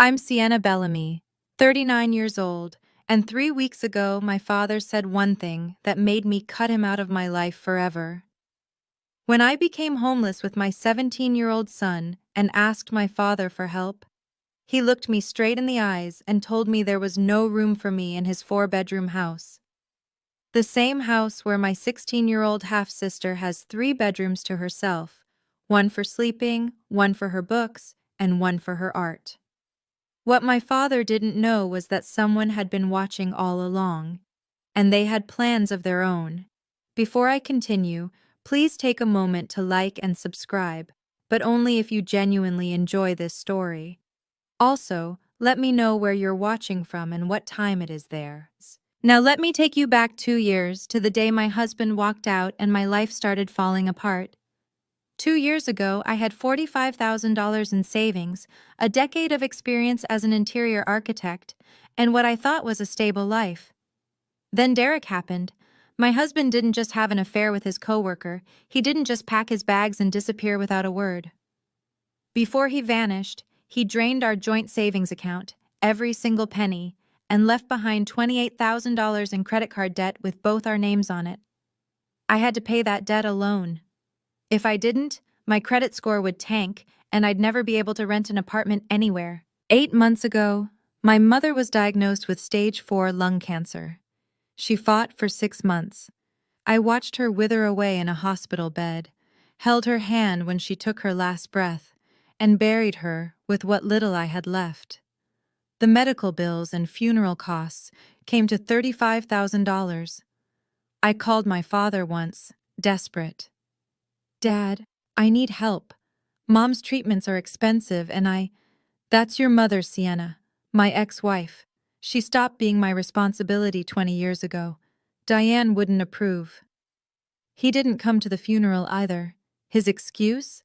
I'm Sienna Bellamy, 39 years old, and 3 weeks ago my father said one thing that made me cut him out of my life forever. When I became homeless with my 17-year-old son and asked my father for help, he looked me straight in the eyes and told me there was no room for me in his 4-bedroom house. The same house where my 16-year-old half-sister has 3 bedrooms to herself, one for sleeping, one for her books, and one for her art. What my father didn't know was that someone had been watching all along, and they had plans of their own. Before I continue, please take a moment to like and subscribe, but only if you genuinely enjoy this story. Also, let me know where you're watching from and what time it is there. Now let me take you back 2 years to the day my husband walked out and my life started falling apart. 2 years ago, I had $45,000 in savings, a decade of experience as an interior architect, and what I thought was a stable life. Then Derek happened. My husband didn't just have an affair with his coworker, he didn't just pack his bags and disappear without a word. Before he vanished, he drained our joint savings account, every single penny, and left behind $28,000 in credit card debt with both our names on it. I had to pay that debt alone. If I didn't, my credit score would tank, and I'd never be able to rent an apartment anywhere. 8 months ago, my mother was diagnosed with stage 4 lung cancer. She fought for 6 months. I watched her wither away in a hospital bed, held her hand when she took her last breath, and buried her with what little I had left. The medical bills and funeral costs came to $35,000. I called my father once, desperate. "Dad, I need help. Mom's treatments are expensive and That's your mother, Sienna, my ex-wife. She stopped being my responsibility 20 years ago. Diane wouldn't approve." He didn't come to the funeral either. His excuse?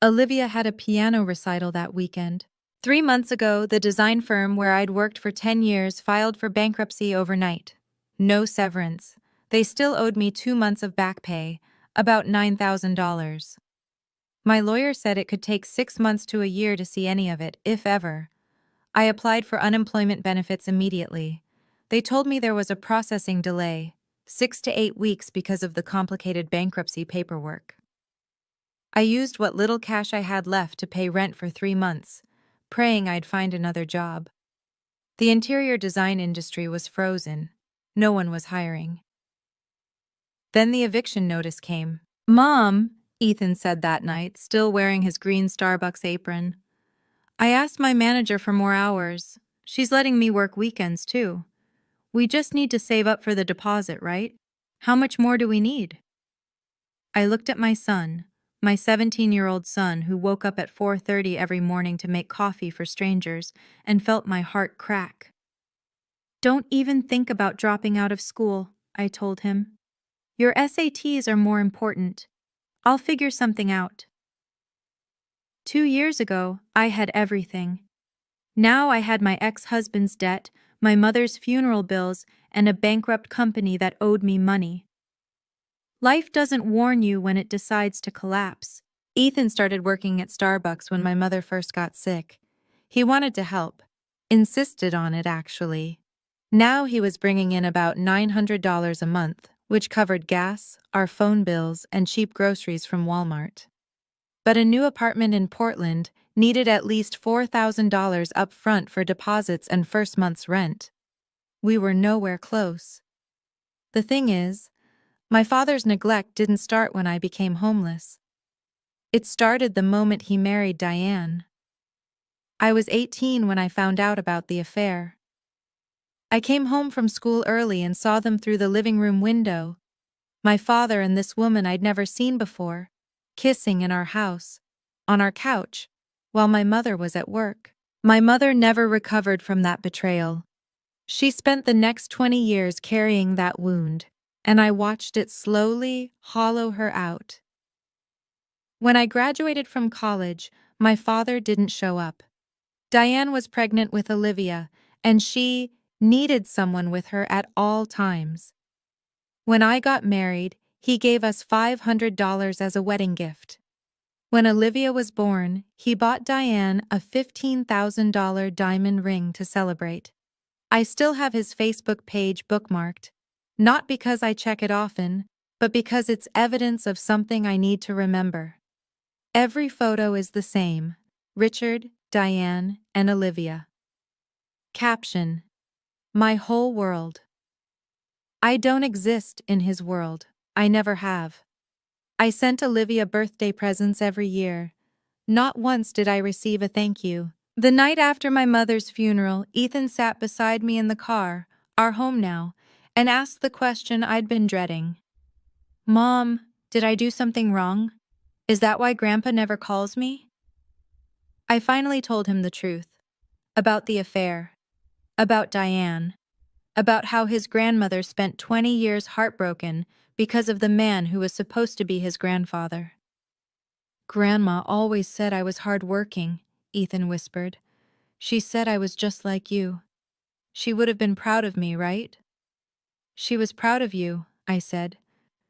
Olivia had a piano recital that weekend. 3 months ago, the design firm where I'd worked for 10 years filed for bankruptcy overnight. No severance. They still owed me 2 months of back pay, about $9,000. My lawyer said it could take 6 months to a year to see any of it, if ever. I applied for unemployment benefits immediately. They told me there was a processing delay, 6 to 8 weeks because of the complicated bankruptcy paperwork. I used what little cash I had left to pay rent for 3 months, praying I'd find another job. The interior design industry was frozen. No one was hiring. Then the eviction notice came. "Mom," Ethan said that night, still wearing his green Starbucks apron, "I asked my manager for more hours. She's letting me work weekends, too. We just need to save up for the deposit, right? How much more do we need?" I looked at my son, my 17-year-old son who woke up at 4:30 every morning to make coffee for strangers, and felt my heart crack. "Don't even think about dropping out of school," I told him. "Your SATs are more important. I'll figure something out." 2 years ago, I had everything. Now I had my ex-husband's debt, my mother's funeral bills, and a bankrupt company that owed me money. Life doesn't warn you when it decides to collapse. Ethan started working at Starbucks when my mother first got sick. He wanted to help. Insisted on it, actually. Now he was bringing in about $900 a month, which covered gas, our phone bills, and cheap groceries from Walmart. But a new apartment in Portland needed at least $4,000 up front for deposits and first month's rent. We were nowhere close. The thing is, my father's neglect didn't start when I became homeless. It started the moment he married Diane. I was 18 when I found out about the affair. I came home from school early and saw them through the living room window. My father and this woman I'd never seen before, kissing in our house, on our couch, while my mother was at work. My mother never recovered from that betrayal. She spent the next 20 years carrying that wound, and I watched it slowly hollow her out. When I graduated from college, my father didn't show up. Diane was pregnant with Olivia, and she needed someone with her at all times. When I got married, he gave us $500 as a wedding gift. When Olivia was born, he bought Diane a $15,000 diamond ring to celebrate. I still have his Facebook page bookmarked, not because I check it often, but because it's evidence of something I need to remember. Every photo is the same: Richard, Diane, and Olivia. Caption: My whole world. I don't exist in his world. I never have. I sent Olivia birthday presents every year. Not once did I receive a thank you. The night after my mother's funeral, Ethan sat beside me in the car, our home now, and asked the question I'd been dreading. Mom, did I do something wrong? Is that why Grandpa never calls me? I finally told him the truth. About the affair. About Diane. About how his grandmother spent 20 years heartbroken because of the man who was supposed to be his grandfather. Grandma always said I was hardworking, Ethan whispered. She said I was just like you. She would have been proud of me, right? She was proud of you, I said.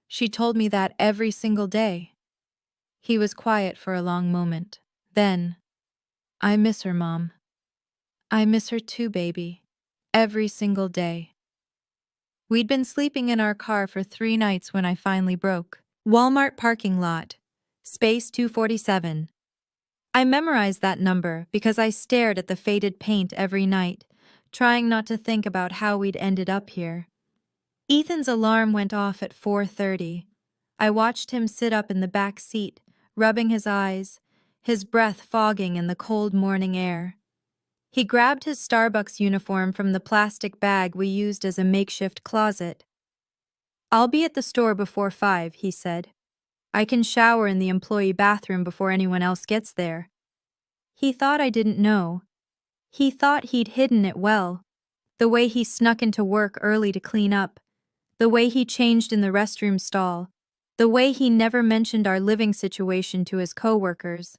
She told me that every single day. He was quiet for a long moment. Then, I miss her, Mom. I miss her too, baby. Every single day. We'd been sleeping in our car for 3 nights when I finally broke. Walmart parking lot. Space 247. I memorized that number because I stared at the faded paint every night, trying not to think about how we'd ended up here. Ethan's alarm went off at 4:30. I watched him sit up in the back seat, rubbing his eyes, his breath fogging in the cold morning air. He grabbed his Starbucks uniform from the plastic bag we used as a makeshift closet. I'll be at the store before 5, he said. I can shower in the employee bathroom before anyone else gets there. He thought I didn't know. He thought he'd hidden it well. The way he snuck into work early to clean up. The way he changed in the restroom stall. The way he never mentioned our living situation to his coworkers.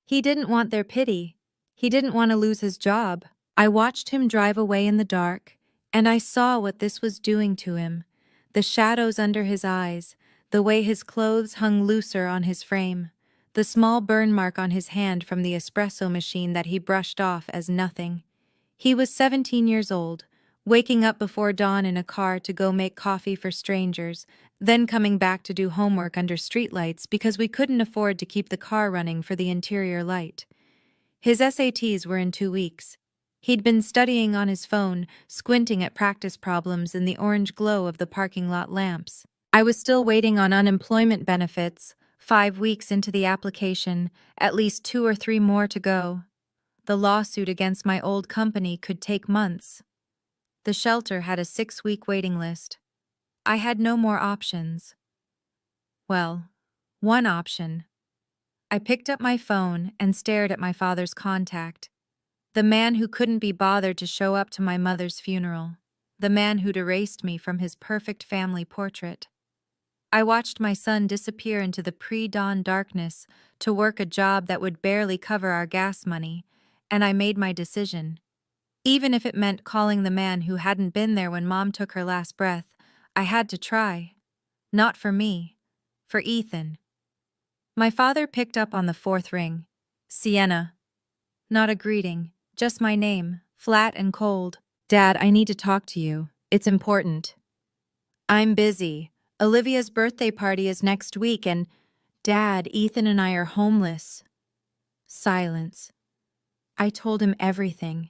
He didn't want their pity. He didn't want to lose his job. I watched him drive away in the dark, and I saw what this was doing to him. The shadows under his eyes, the way his clothes hung looser on his frame, the small burn mark on his hand from the espresso machine that he brushed off as nothing. He was 17 years old, waking up before dawn in a car to go make coffee for strangers, then coming back to do homework under streetlights because we couldn't afford to keep the car running for the interior light. His SATs were in 2 weeks. He'd been studying on his phone, squinting at practice problems in the orange glow of the parking lot lamps. I was still waiting on unemployment benefits, 5 weeks into the application, at least 2 or 3 more to go. The lawsuit against my old company could take months. The shelter had a 6-week waiting list. I had no more options. Well, one option. I picked up my phone and stared at my father's contact. The man who couldn't be bothered to show up to my mother's funeral. The man who'd erased me from his perfect family portrait. I watched my son disappear into the pre-dawn darkness to work a job that would barely cover our gas money, and I made my decision. Even if it meant calling the man who hadn't been there when Mom took her last breath, I had to try. Not for me. For Ethan. My father picked up on the 4th ring. Sienna. Not a greeting, just my name, flat and cold. Dad, I need to talk to you. It's important. I'm busy. Olivia's birthday party is next week and, Dad, Ethan and I are homeless. Silence. I told him everything.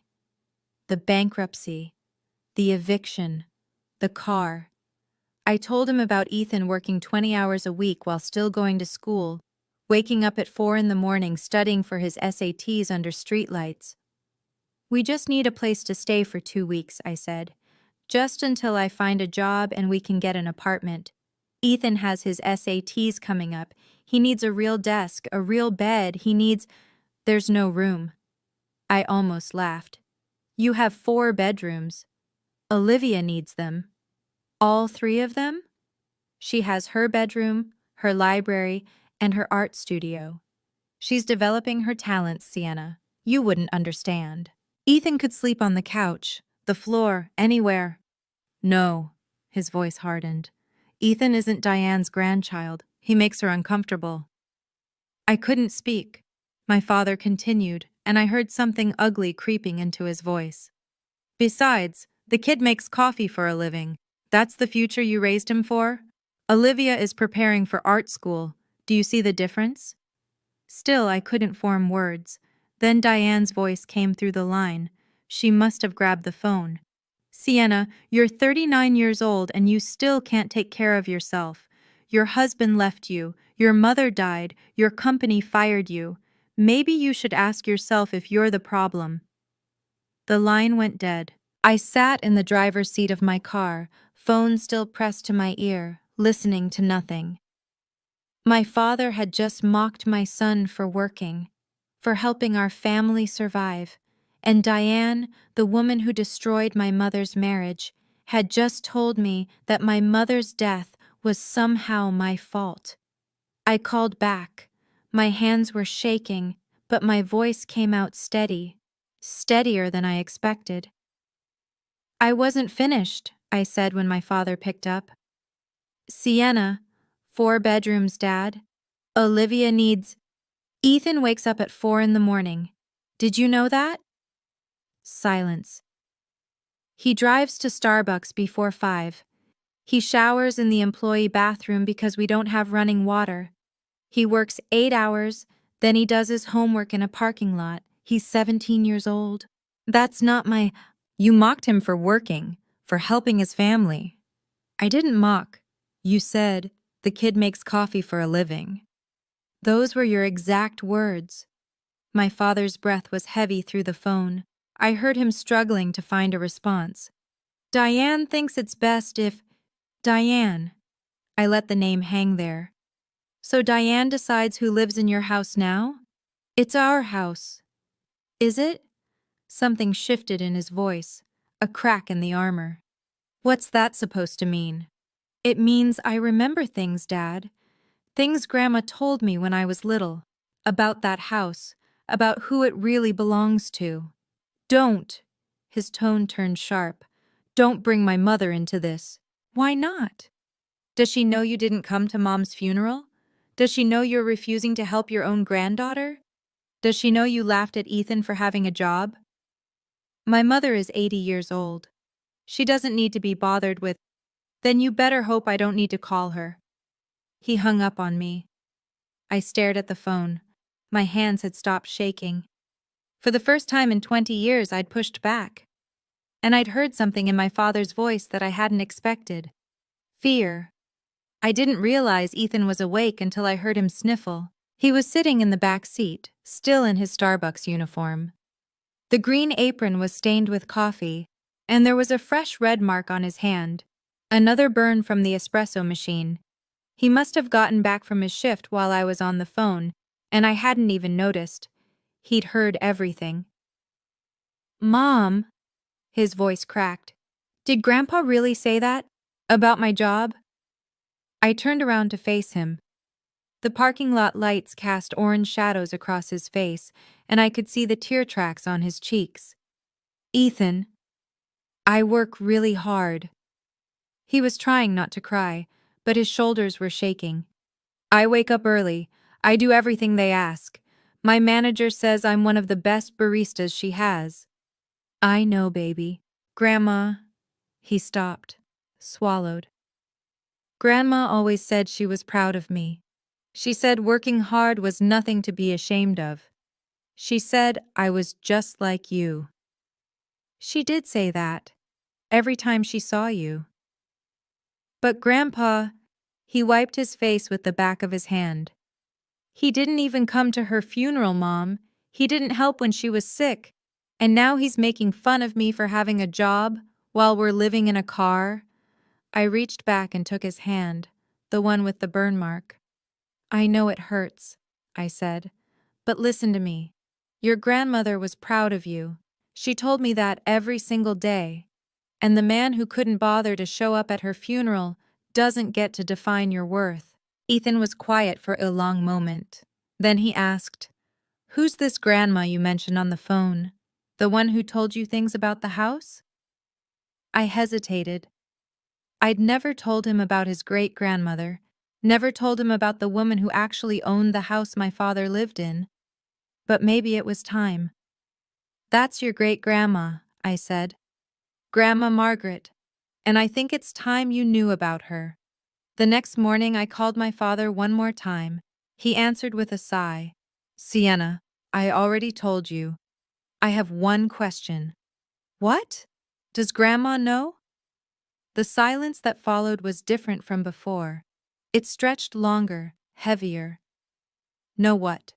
The bankruptcy, the eviction, the car. I told him about Ethan working 20 hours a week while still going to school, waking up at 4 in the morning studying for his SATs under streetlights. We just need a place to stay for 2 weeks, I said. Just until I find a job and we can get an apartment. Ethan has his SATs coming up. He needs a real desk, a real bed. There's no room. I almost laughed. You have 4 bedrooms. Olivia needs them. All 3 of them? She has her bedroom, her library, and her art studio. She's developing her talents, Sienna. You wouldn't understand. Ethan could sleep on the couch, the floor, anywhere. No, his voice hardened. Ethan isn't Diane's grandchild. He makes her uncomfortable. I couldn't speak. My father continued, and I heard something ugly creeping into his voice. Besides, the kid makes coffee for a living. That's the future you raised him for? Olivia is preparing for art school. Do you see the difference? Still, I couldn't form words. Then Diane's voice came through the line. She must have grabbed the phone. Sienna, you're 39 years old and you still can't take care of yourself. Your husband left you, your mother died, your company fired you. Maybe you should ask yourself if you're the problem. The line went dead. I sat in the driver's seat of my car, phone still pressed to my ear, listening to nothing. My father had just mocked my son for working, for helping our family survive, and Diane, the woman who destroyed my mother's marriage, had just told me that my mother's death was somehow my fault. I called back. My hands were shaking, but my voice came out steady, steadier than I expected. I wasn't finished, I said when my father picked up. Sienna, 4 bedrooms, Dad. Olivia needs... Ethan wakes up at 4 in the morning. Did you know that? Silence. He drives to Starbucks before 5. He showers in the employee bathroom because we don't have running water. He works 8 hours, then he does his homework in a parking lot. He's 17 years old. That's not my... You mocked him for working, for helping his family. I didn't mock. You said, the kid makes coffee for a living. Those were your exact words. My father's breath was heavy through the phone. I heard him struggling to find a response. Diane thinks it's best if... Diane. I let the name hang there. So Diane decides who lives in your house now? It's our house. Is it? Something shifted in his voice, a crack in the armor. What's that supposed to mean? It means I remember things, Dad. Things Grandma told me when I was little. About that house, about who it really belongs to. Don't. His tone turned sharp. Don't bring my mother into this. Why not? Does she know you didn't come to Mom's funeral? Does she know you're refusing to help your own granddaughter? Does she know you laughed at Ethan for having a job? My mother is 80 years old. She doesn't need to be bothered with... Then you better hope I don't need to call her. He hung up on me. I stared at the phone. My hands had stopped shaking. For the first time in 20 years, I'd pushed back. And I'd heard something in my father's voice that I hadn't expected. Fear. I didn't realize Ethan was awake until I heard him sniffle. He was sitting in the back seat, still in his Starbucks uniform. The green apron was stained with coffee, and there was a fresh red mark on his hand, another burn from the espresso machine. He must have gotten back from his shift while I was on the phone, and I hadn't even noticed. He'd heard everything. Mom, his voice cracked. Did Grandpa really say that? About my job? I turned around to face him. The parking lot lights cast orange shadows across his face, and I could see the tear tracks on his cheeks. Ethan, I work really hard. He was trying not to cry, but his shoulders were shaking. I wake up early. I do everything they ask. My manager says I'm one of the best baristas she has. I know, baby. Grandma... He stopped, swallowed. Grandma always said she was proud of me. She said working hard was nothing to be ashamed of. She said I was just like you. She did say that, every time she saw you. But Grandpa, he wiped his face with the back of his hand. He didn't even come to her funeral, Mom. He didn't help when she was sick. And now he's making fun of me for having a job while we're living in a car. I reached back and took his hand, the one with the burn mark. I know it hurts, I said, but listen to me. Your grandmother was proud of you. She told me that every single day. And the man who couldn't bother to show up at her funeral doesn't get to define your worth. Ethan was quiet for a long moment. Then he asked, Who's this grandma you mentioned on the phone? The one who told you things about the house? I hesitated. I'd never told him about his great-grandmother, Never told him about the woman who actually owned the house my father lived in. But maybe it was time. "That's your great-grandma," I said. "Grandma Margaret. And I think it's time you knew about her." The next morning I called my father one more time. He answered with a sigh. "Sienna, I already told you. I have one question." "What? Does Grandma know?" The silence that followed was different from before. It stretched longer, heavier. "Know what?"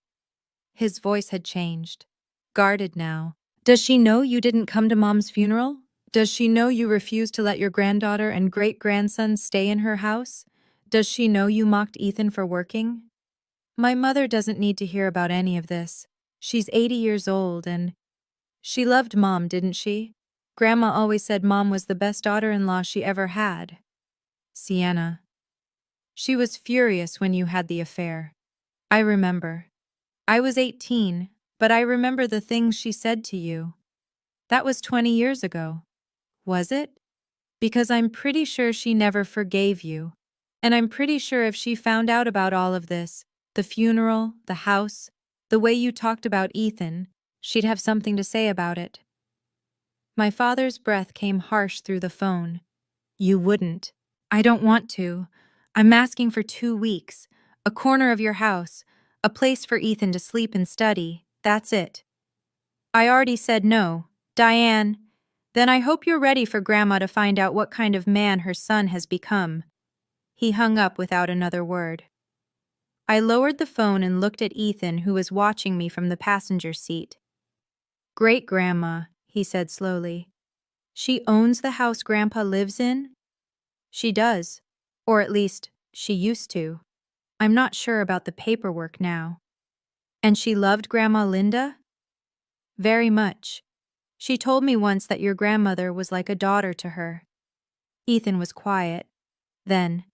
His voice had changed. Guarded now. "Does she know you didn't come to Mom's funeral? Does she know you refused to let your granddaughter and great-grandson stay in her house? Does she know you mocked Ethan for working?" "My mother doesn't need to hear about any of this. She's 80 years old and she loved Mom, didn't she? Grandma always said Mom was the best daughter-in-law she ever had." "Sienna. She was furious when you had the affair. I remember. I was 18, but I remember the things she said to you. That was 20 years ago. Was it? Because I'm pretty sure she never forgave you. And I'm pretty sure if she found out about all of this, the funeral, the house, the way you talked about Ethan, she'd have something to say about it." My father's breath came harsh through the phone. "You wouldn't." "I don't want to. I'm asking for 2 weeks. A corner of your house. A place for Ethan to sleep and study. That's it." "I already said no. Diane, then I hope you're ready for Grandma to find out what kind of man her son has become." He hung up without another word. I lowered the phone and looked at Ethan, who was watching me from the passenger seat. "Great-grandma," he said slowly. "She owns the house Grandpa lives in?" "She does. Or at least, she used to. I'm not sure about the paperwork now." "And she loved Grandma Linda?" "Very much. She told me once that your grandmother was like a daughter to her." Ethan was quiet. Then,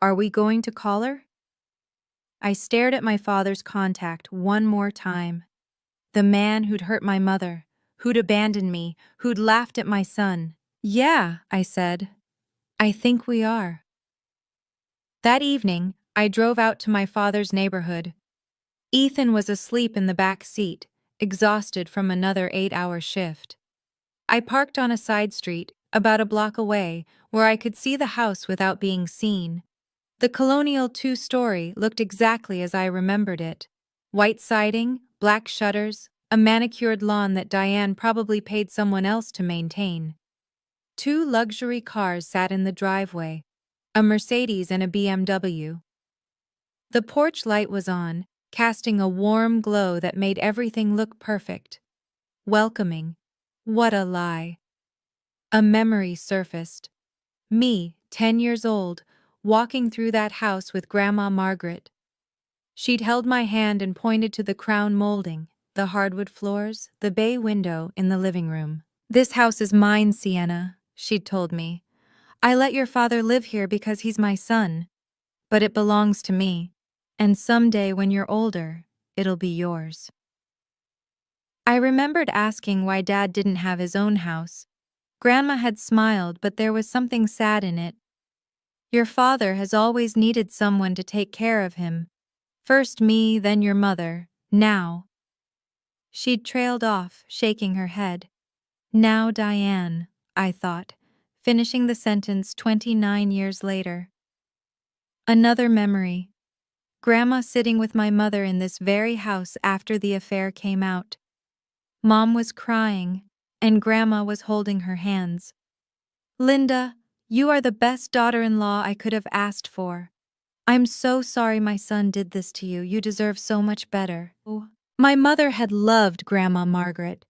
"Are we going to call her?" I stared at my father's contact one more time. The man who'd hurt my mother, who'd abandoned me, who'd laughed at my son. "Yeah," I said. "I think we are." That evening, I drove out to my father's neighborhood. Ethan was asleep in the back seat, exhausted from another 8-hour shift. I parked on a side street, about a block away, where I could see the house without being seen. The colonial two-story looked exactly as I remembered it. White siding, black shutters, a manicured lawn that Diane probably paid someone else to maintain. 2 luxury cars sat in the driveway, a Mercedes and a BMW. The porch light was on, casting a warm glow that made everything look perfect. Welcoming. What a lie. A memory surfaced. Me, 10 years old, walking through that house with Grandma Margaret. She'd held my hand and pointed to the crown molding, the hardwood floors, the bay window in the living room. "This house is mine, Sienna," she'd told me. "I let your father live here because he's my son. But it belongs to me. And someday when you're older, it'll be yours." I remembered asking why Dad didn't have his own house. Grandma had smiled, but there was something sad in it. "Your father has always needed someone to take care of him. First me, then your mother. Now." She'd trailed off, shaking her head. "Now Diane," I thought, finishing the sentence 29 years later. Another memory. Grandma sitting with my mother in this very house after the affair came out. Mom was crying, and Grandma was holding her hands. "Linda, you are the best daughter-in-law I could have asked for. I'm so sorry my son did this to you. You deserve so much better." My mother had loved Grandma Margaret,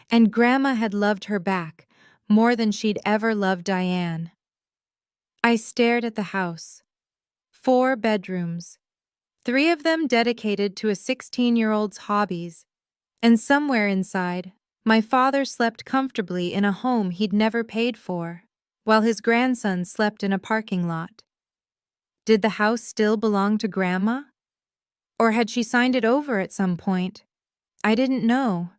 and Grandma had loved her back more than she'd ever loved Diane. I stared at the house. 4 bedrooms, 3 of them dedicated to a 16-year-old's hobbies, and somewhere inside, my father slept comfortably in a home he'd never paid for, while his grandson slept in a parking lot. Did the house still belong to Grandma? Or had she signed it over at some point? I didn't know.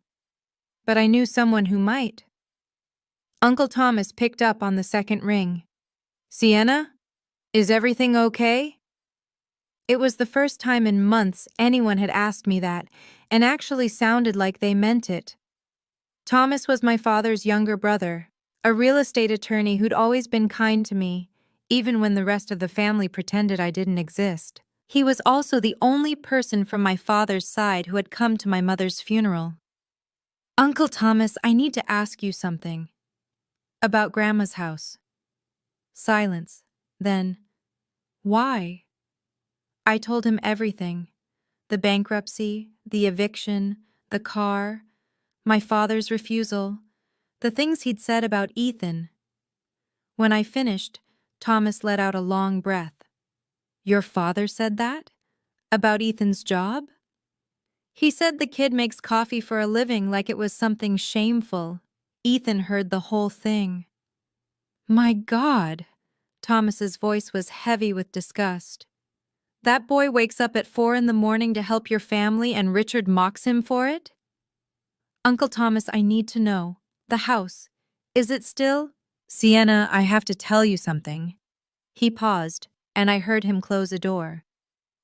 But I knew someone who might. Uncle Thomas picked up on the second ring. "Sienna? Is everything okay?" It was the first time in months anyone had asked me that, and actually sounded like they meant it. Thomas was my father's younger brother, a real estate attorney who'd always been kind to me, even when the rest of the family pretended I didn't exist. He was also the only person from my father's side who had come to my mother's funeral. Uncle Thomas, I need to ask you something. About Grandma's house. Silence. Then, why? I told him everything. The bankruptcy, the eviction, the car, my father's refusal, the things he'd said about Ethan. When I finished, Thomas let out a long breath. Your father said that? About Ethan's job? He said the kid makes coffee for a living like it was something shameful. Ethan heard the whole thing. My God! Thomas's voice was heavy with disgust. That boy wakes up at 4 in the morning to help your family and Richard mocks him for it? Uncle Thomas, I need to know. The house. Is it still? Sienna, I have to tell you something. He paused, and I heard him close a door.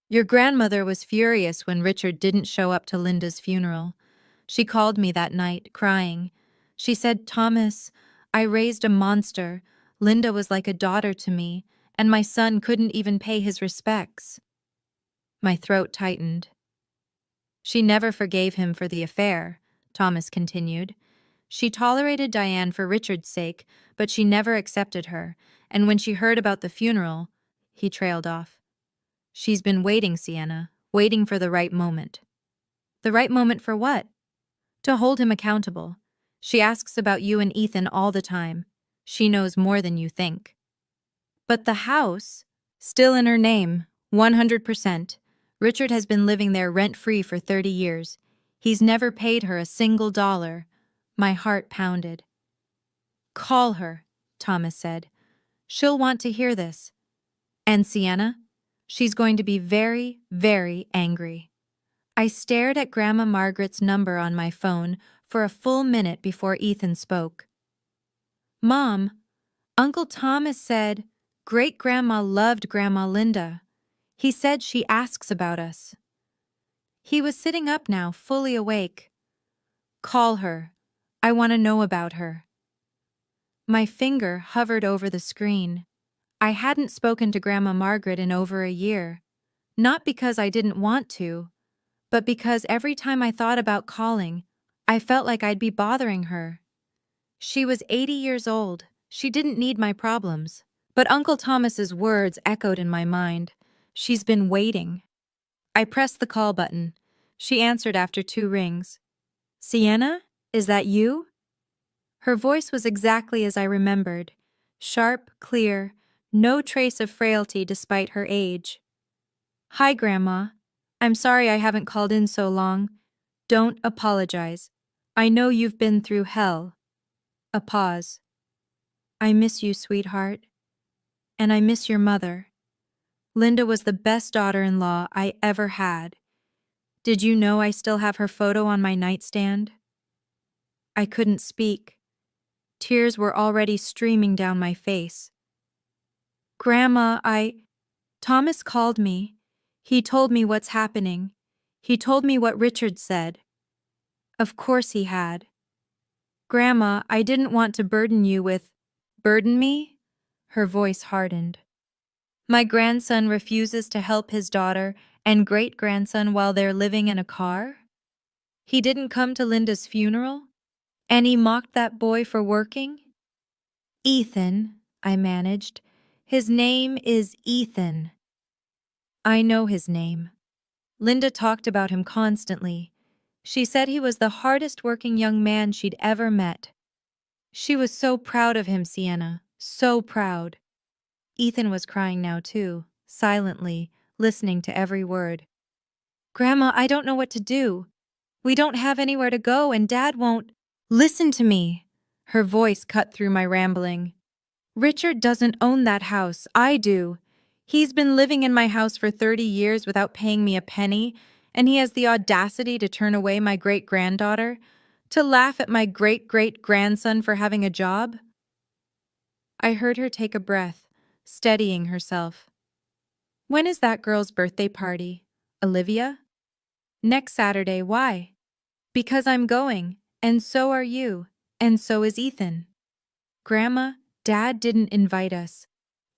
Your grandmother was furious when Richard didn't show up to Linda's funeral. She called me that night, crying. She said, Thomas, I raised a monster. Linda was like a daughter to me, and my son couldn't even pay his respects. My throat tightened. She never forgave him for the affair, Thomas continued. She tolerated Diane for Richard's sake, but she never accepted her, and when she heard about the funeral, he trailed off. She's been waiting, Sienna, waiting for the right moment. The right moment for what? To hold him accountable. She asks about you and Ethan all the time. She knows more than you think. But the house, still in her name, 100%. Richard has been living there rent-free for 30 years. He's never paid her a single dollar. My heart pounded. Call her, Thomas said. She'll want to hear this. And Sienna? She's going to be very, very angry. I stared at Grandma Margaret's number on my phone for a full minute before Ethan spoke. Mom, Uncle Thomas said Great-Grandma loved Grandma Linda. He said she asks about us. He was sitting up now, fully awake. Call her. I want to know about her. My finger hovered over the screen. I hadn't spoken to Grandma Margaret in over a year. Not because I didn't want to, but because every time I thought about calling, I felt like I'd be bothering her. She was 80 years old. She didn't need my problems. But Uncle Thomas's words echoed in my mind. She's been waiting. I pressed the call button. She answered after 2 rings. Sienna, is that you? Her voice was exactly as I remembered. Sharp, clear, no trace of frailty despite her age. Hi, Grandma. I'm sorry I haven't called in so long. Don't apologize. I know you've been through hell. A pause. I miss you, sweetheart. And I miss your mother. Linda was the best daughter-in-law I ever had. Did you know I still have her photo on my nightstand? I couldn't speak. Tears were already streaming down my face. Grandma, Thomas called me. He told me what's happening. He told me what Richard said. Of course he had. Grandma, I didn't want to burden you with... Burden me? Her voice hardened. My grandson refuses to help his daughter and great-grandson while they're living in a car? He didn't come to Linda's funeral? And he mocked that boy for working? Ethan, I managed. His name is Ethan. I know his name. Linda talked about him constantly. She said he was the hardest-working young man she'd ever met. She was so proud of him, Sienna, so proud. Ethan was crying now too, silently, listening to every word. Grandma, I don't know what to do. We don't have anywhere to go and Dad won't... Listen to me. Her voice cut through my rambling. Richard doesn't own that house, I do. He's been living in my house for 30 years without paying me a penny, and he has the audacity to turn away my great-granddaughter, to laugh at my great-great-grandson for having a job. I heard her take a breath, steadying herself. When is that girl's birthday party? Olivia? Next Saturday, why? Because I'm going, and so are you, and so is Ethan. Grandma, Dad didn't invite us.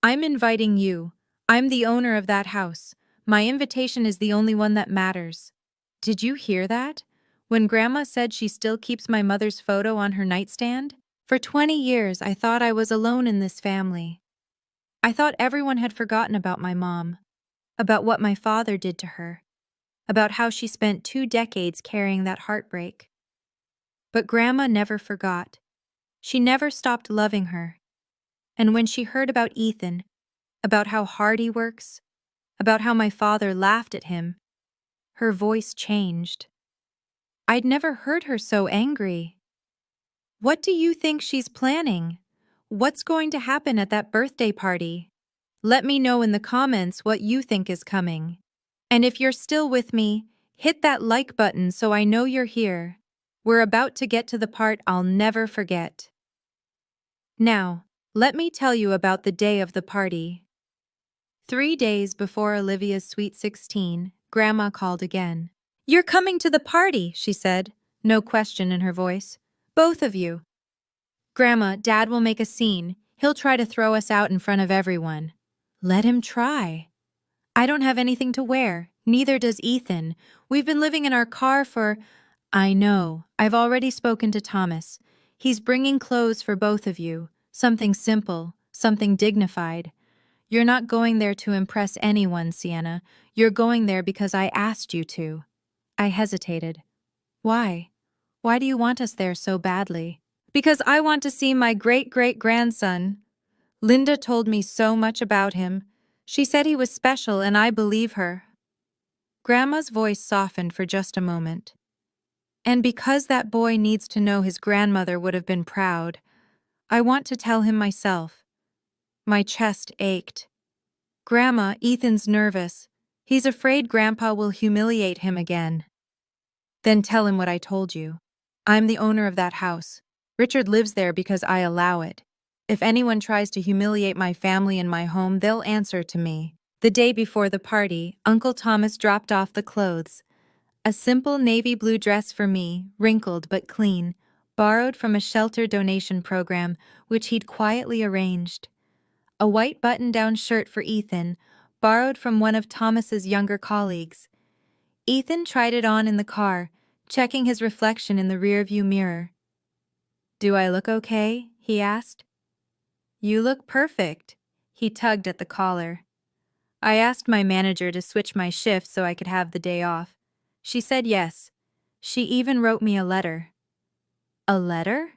I'm inviting you. I'm the owner of that house. My invitation is the only one that matters. Did you hear that? When Grandma said she still keeps my mother's photo on her nightstand? For 20 years, I thought I was alone in this family. I thought everyone had forgotten about my mom, about what my father did to her, about how she spent 2 decades carrying that heartbreak. But Grandma never forgot. She never stopped loving her. And when she heard about Ethan, about how hard he works, about how my father laughed at him, her voice changed. I'd never heard her so angry. What do you think she's planning? What's going to happen at that birthday party? Let me know in the comments what you think is coming. And if you're still with me, hit that like button so I know you're here. We're about to get to the part I'll never forget. Now, let me tell you about the day of the party. 3 days before Olivia's sweet 16, Grandma called again. "You're coming to the party," she said, no question in her voice. "Both of you." "Grandma, Dad will make a scene. He'll try to throw us out in front of everyone." "Let him try." "I don't have anything to wear. Neither does Ethan. We've been living in our car for—" "I know. I've already spoken to Thomas. He's bringing clothes for both of you. Something simple, something dignified. You're not going there to impress anyone, Sienna. You're going there because I asked you to." I hesitated. "Why? Why do you want us there so badly?" "Because I want to see my great-great-grandson. Linda told me so much about him. She said he was special, and I believe her." Grandma's voice softened for just a moment. "And because that boy needs to know his grandmother would have been proud, I want to tell him myself." My chest ached. "Grandma, Ethan's nervous. He's afraid Grandpa will humiliate him again." "Then tell him what I told you. I'm the owner of that house. Richard lives there because I allow it. If anyone tries to humiliate my family and my home, they'll answer to me." The day before the party, Uncle Thomas dropped off the clothes. A simple navy blue dress for me, wrinkled but clean, borrowed from a shelter donation program which he'd quietly arranged. A white button-down shirt for Ethan, borrowed from one of Thomas's younger colleagues. Ethan tried it on in the car, checking his reflection in the rearview mirror. "Do I look okay?" he asked. "You look perfect." He tugged at the collar. I asked my manager to switch my shift so I could have the day off. She said yes. She even wrote me a letter. A letter?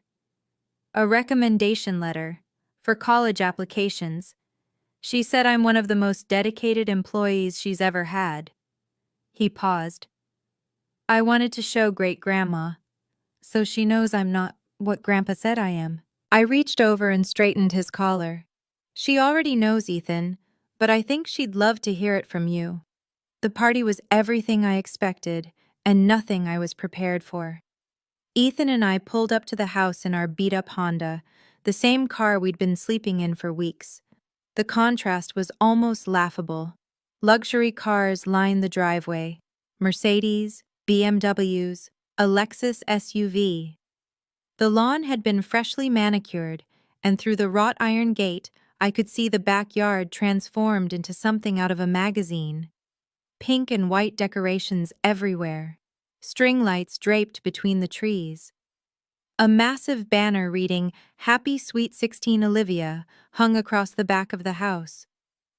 A recommendation letter for college applications. She said I'm one of the most dedicated employees she's ever had. He paused. "I wanted to show great-grandma, so she knows I'm not what Grandpa said I am." I reached over and straightened his collar. "She already knows, Ethan, but I think she'd love to hear it from you." The party was everything I expected and nothing I was prepared for. Ethan and I pulled up to the house in our beat-up Honda, the same car we'd been sleeping in for weeks. The contrast was almost laughable. Luxury cars lined the driveway. Mercedes, BMWs, a Lexus SUV. The lawn had been freshly manicured, and through the wrought iron gate, I could see the backyard transformed into something out of a magazine. Pink and white decorations everywhere. String lights draped between the trees. A massive banner reading "Happy Sweet 16 Olivia" hung across the back of the house.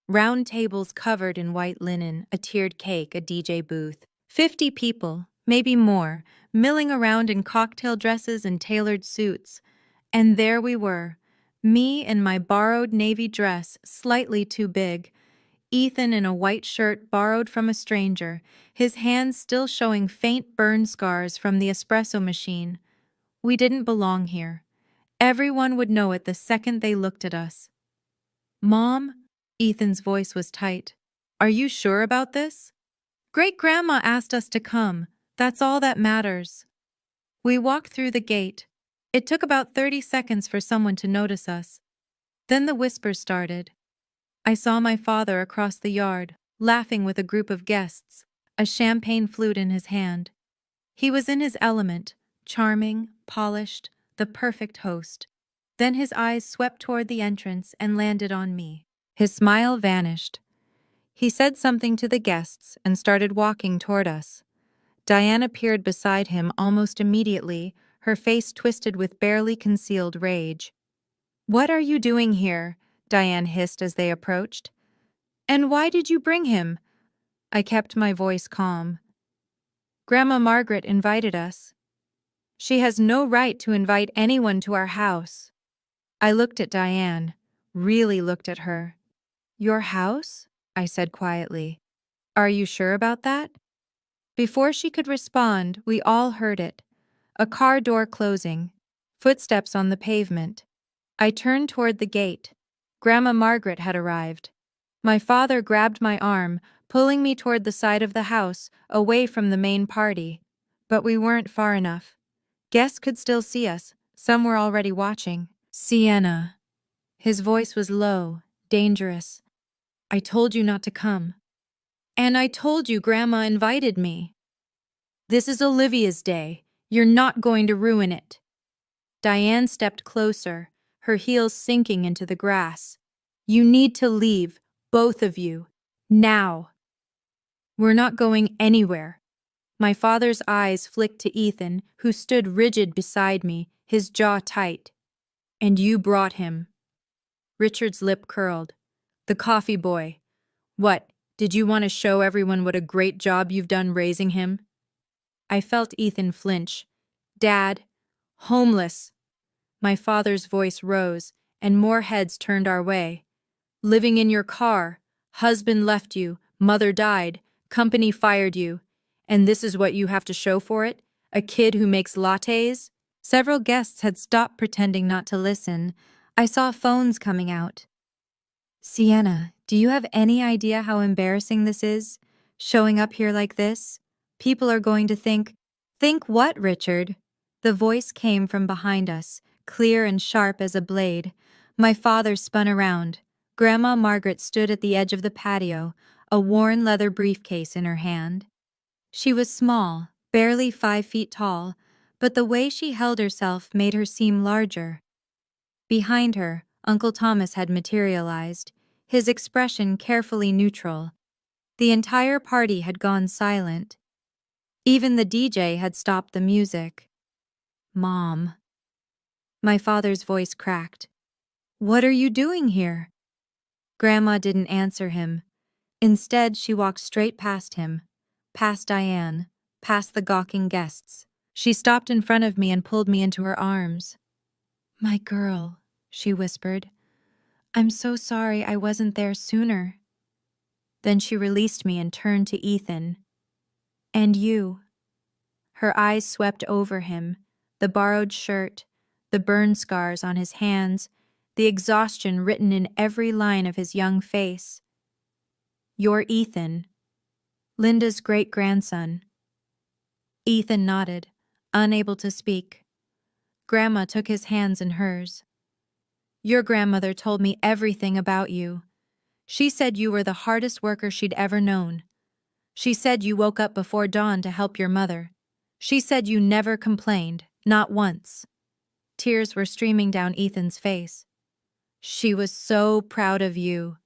Round tables covered in white linen, a tiered cake, a DJ booth. 50 people, maybe more, milling around in cocktail dresses and tailored suits. And there we were, me in my borrowed navy dress, slightly too big, Ethan in a white shirt borrowed from a stranger, his hands still showing faint burn scars from the espresso machine. We didn't belong here. Everyone would know it the second they looked at us. "Mom?" Ethan's voice was tight. "Are you sure about this?" "Great-grandma asked us to come. That's all that matters." We walked through the gate. It took about 30 seconds for someone to notice us. Then the whispers started. I saw my father across the yard, laughing with a group of guests, a champagne flute in his hand. He was in his element, charming, polished, the perfect host. Then his eyes swept toward the entrance and landed on me. His smile vanished. He said something to the guests and started walking toward us. Diane appeared beside him almost immediately, her face twisted with barely concealed rage. "What are you doing here?" Diane hissed as they approached. "And why did you bring him?" I kept my voice calm. "Grandma Margaret invited us. She has no right to invite anyone to our house." I looked at Diane, really looked at her. "Your house?" I said quietly. "Are you sure about that?" Before she could respond, we all heard it. A car door closing, footsteps on the pavement. I turned toward the gate. Grandma Margaret had arrived. My father grabbed my arm, pulling me toward the side of the house, away from the main party. But we weren't far enough. Guests could still see us. Some were already watching. "Sienna." His voice was low, dangerous. "I told you not to come. And I told you Grandma invited me. This is Olivia's day. You're not going to ruin it." Diane stepped closer, her heels sinking into the grass. "You need to leave, both of you. Now." "We're not going anywhere." My father's eyes flicked to Ethan, who stood rigid beside me, his jaw tight. "And you brought him." Richard's lip curled. "The coffee boy. What, did you want to show everyone what a great job you've done raising him?" I felt Ethan flinch. "Dad, homeless." My father's voice rose, and more heads turned our way. "Living in your car. Husband left you. Mother died. Company fired you. And this is what you have to show for it? A kid who makes lattes?" Several guests had stopped pretending not to listen. I saw phones coming out. "Sienna, do you have any idea how embarrassing this is? Showing up here like this? People are going to think—" "Think what, Richard?" The voice came from behind us, clear and sharp as a blade. My father spun around. Grandma Margaret stood at the edge of the patio, a worn leather briefcase in her hand. She was small, barely 5 feet tall, but the way she held herself made her seem larger. Behind her, Uncle Thomas had materialized, his expression carefully neutral. The entire party had gone silent. Even the DJ had stopped the music. "Mom." My father's voice cracked. "What are you doing here?" Grandma didn't answer him. Instead, she walked straight past him, past Diane, past the gawking guests. She stopped in front of me and pulled me into her arms. "My girl," she whispered. "I'm so sorry I wasn't there sooner." Then she released me and turned to Ethan. "And you." Her eyes swept over him, the borrowed shirt, the burn scars on his hands, the exhaustion written in every line of his young face. "You're Ethan, Linda's great-grandson." Ethan nodded, unable to speak. Grandma took his hands in hers. "Your grandmother told me everything about you. She said you were the hardest worker she'd ever known. She said you woke up before dawn to help your mother. She said you never complained, not once." Tears were streaming down Ethan's face. "She was so proud of you,"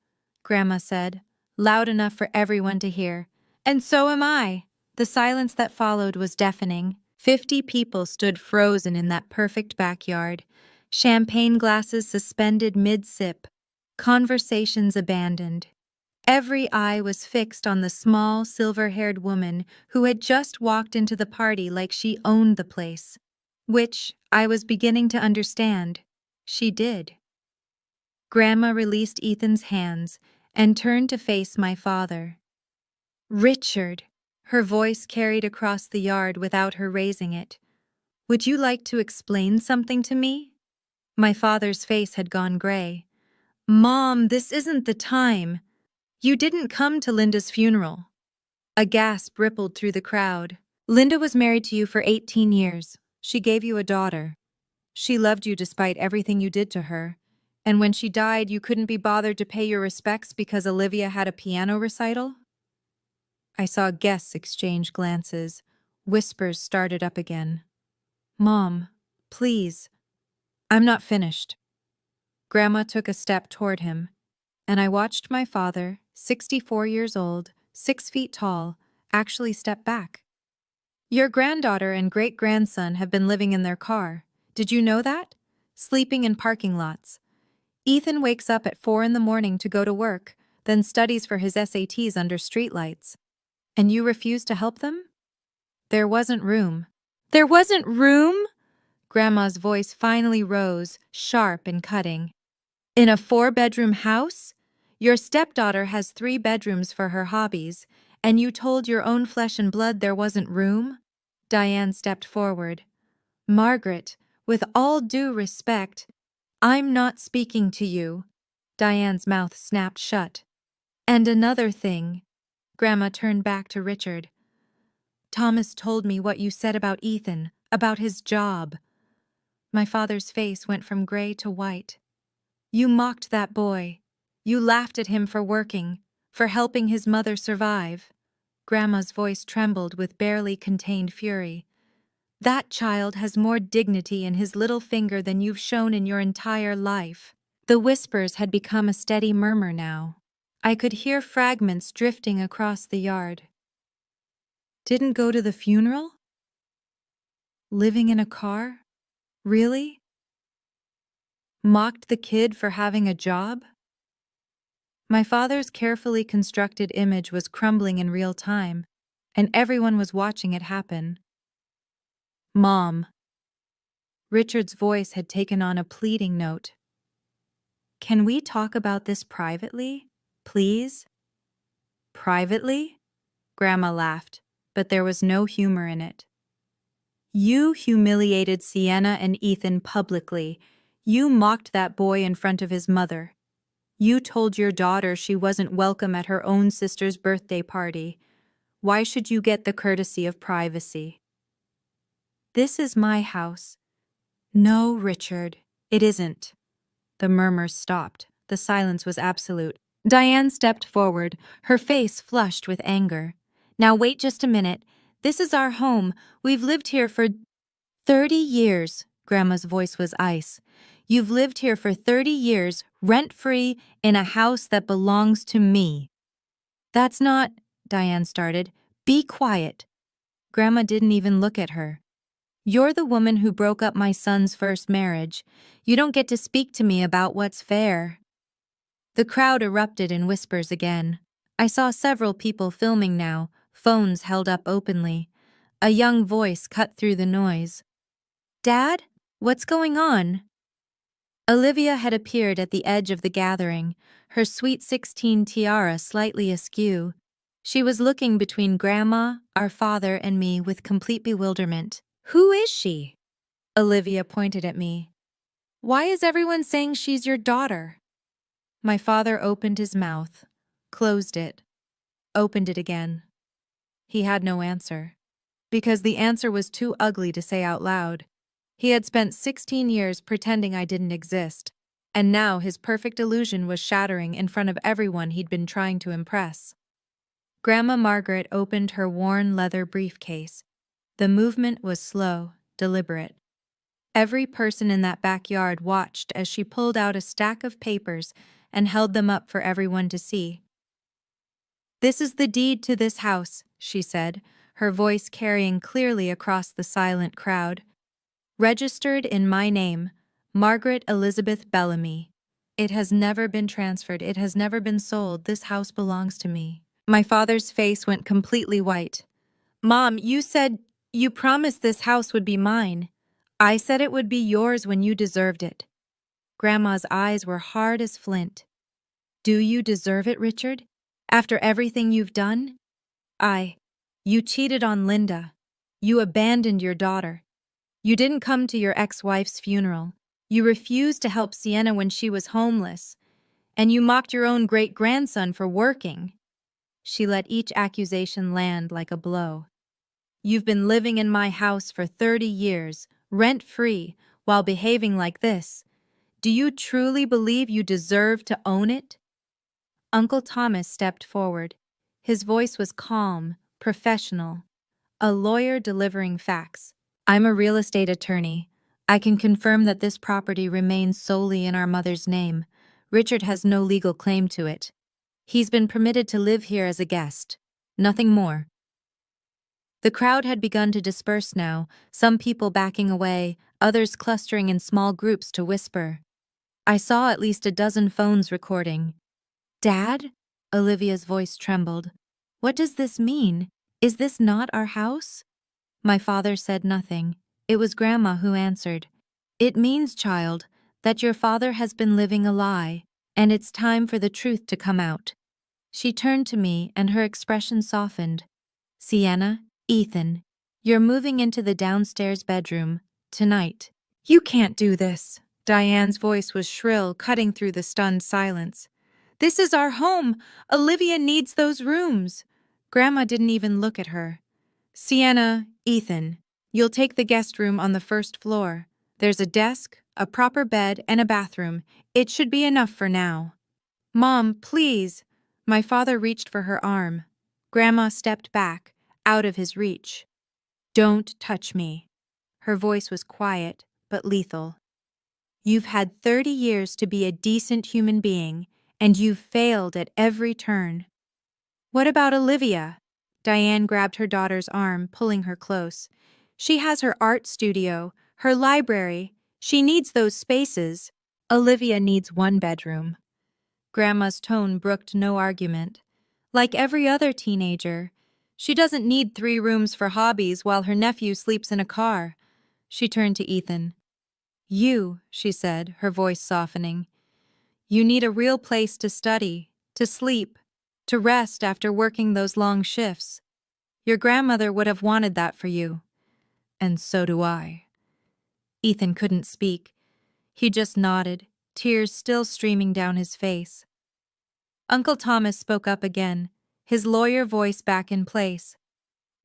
Grandma said, loud enough for everyone to hear. "And so am I." The silence that followed was deafening. 50 people stood frozen in that perfect backyard, champagne glasses suspended mid-sip, conversations abandoned. Every eye was fixed on the small, silver-haired woman who had just walked into the party like she owned the place. Which, I was beginning to understand, she did. Grandma released Ethan's hands and turned to face my father. "Richard," her voice carried across the yard without her raising it. "Would you like to explain something to me?" My father's face had gone gray. "Mom, this isn't the time. You didn't come to Linda's funeral." A gasp rippled through the crowd. "Linda was married to you for 18 years. She gave you a daughter. She loved you despite everything you did to her. And when she died, you couldn't be bothered to pay your respects because Olivia had a piano recital? I saw guests exchange glances. Whispers started up again. Mom, please. I'm not finished. Grandma took a step toward him, and I watched my father, 64 years old, 6 feet tall, actually step back. Your granddaughter and great-grandson have been living in their car. Did you know that? Sleeping in parking lots. Ethan wakes up at 4 in the morning to go to work, then studies for his SATs under streetlights. And you refuse to help them? There wasn't room. There wasn't room? Grandma's voice finally rose, sharp and cutting. In a 4-bedroom house? Your stepdaughter has 3 bedrooms for her hobbies, and you told your own flesh and blood there wasn't room? Diane stepped forward. Margaret, with all due respect, I'm not speaking to you. Diane's mouth snapped shut. And another thing. Grandma turned back to Richard. Thomas told me what you said about Ethan, about his job. My father's face went from gray to white. You mocked that boy. You laughed at him for working, for helping his mother survive. Grandma's voice trembled with barely contained fury. That child has more dignity in his little finger than you've shown in your entire life. The whispers had become a steady murmur now. I could hear fragments drifting across the yard. Didn't go to the funeral? Living in a car? Really? Mocked the kid for having a job? My father's carefully constructed image was crumbling in real time, and everyone was watching it happen. Mom. Richard's voice had taken on a pleading note. Can we talk about this privately, please? Privately? Grandma laughed, but there was no humor in it. You humiliated Sienna and Ethan publicly. You mocked that boy in front of his mother. You told your daughter she wasn't welcome at her own sister's birthday party. Why should you get the courtesy of privacy? This is my house. No, Richard, it isn't. The murmurs stopped. The silence was absolute. Diane stepped forward, her face flushed with anger. Now wait just a minute. This is our home. We've lived here for 30 years. Grandma's voice was ice. You've lived here for 30 years, rent-free, in a house that belongs to me. That's not, Diane started. Be quiet. Grandma didn't even look at her. You're the woman who broke up my son's first marriage. You don't get to speak to me about what's fair. The crowd erupted in whispers again. I saw several people filming now, phones held up openly. A young voice cut through the noise. Dad? What's going on? Olivia had appeared at the edge of the gathering, her sweet 16 tiara slightly askew. She was looking between Grandma, our father, and me with complete bewilderment. Who is she? Olivia pointed at me. Why is everyone saying she's your daughter? My father opened his mouth, closed it, opened it again. He had no answer, because the answer was too ugly to say out loud. He had spent 16 years pretending I didn't exist, and now his perfect illusion was shattering in front of everyone he'd been trying to impress. Grandma Margaret opened her worn leather briefcase. The movement was slow, deliberate. Every person in that backyard watched as she pulled out a stack of papers and held them up for everyone to see. This is the deed to this house, she said, her voice carrying clearly across the silent crowd. Registered in my name, Margaret Elizabeth Bellamy. It has never been transferred. It has never been sold. This house belongs to me. My father's face went completely white. Mom, you promised this house would be mine. I said it would be yours when you deserved it. Grandma's eyes were hard as flint. Do you deserve it, Richard? After everything you've done? You cheated on Linda. You abandoned your daughter. You didn't come to your ex-wife's funeral. You refused to help Sienna when she was homeless. And you mocked your own great-grandson for working. She let each accusation land like a blow. You've been living in my house for 30 years, rent-free, while behaving like this. Do you truly believe you deserve to own it? Uncle Thomas stepped forward. His voice was calm, professional, a lawyer delivering facts. I'm a real estate attorney. I can confirm that this property remains solely in our mother's name. Richard has no legal claim to it. He's been permitted to live here as a guest. Nothing more. The crowd had begun to disperse now, some people backing away, others clustering in small groups to whisper. I saw at least a dozen phones recording. Dad? Olivia's voice trembled. What does this mean? Is this not our house? My father said nothing. It was Grandma who answered. It means, child, that your father has been living a lie, and it's time for the truth to come out. She turned to me and her expression softened. Sienna, Ethan, you're moving into the downstairs bedroom, tonight. You can't do this. Diane's voice was shrill, cutting through the stunned silence. This is our home. Olivia needs those rooms. Grandma didn't even look at her. Sienna, Ethan, you'll take the guest room on the first floor. There's a desk, a proper bed, and a bathroom. It should be enough for now. Mom, please. My father reached for her arm. Grandma stepped back, out of his reach. Don't touch me. Her voice was quiet, but lethal. You've had 30 years to be a decent human being, and you've failed at every turn. What about Olivia? Diane grabbed her daughter's arm, pulling her close. She has her art studio, her library. She needs those spaces. Olivia needs one bedroom. Grandma's tone brooked no argument. Like every other teenager, she doesn't need 3 rooms for hobbies while her nephew sleeps in a car. She turned to Ethan. You, she said, her voice softening. You need a real place to study, to sleep, to rest after working those long shifts. Your grandmother would have wanted that for you. And so do I. Ethan couldn't speak. He just nodded, tears still streaming down his face. Uncle Thomas spoke up again, his lawyer voice back in place.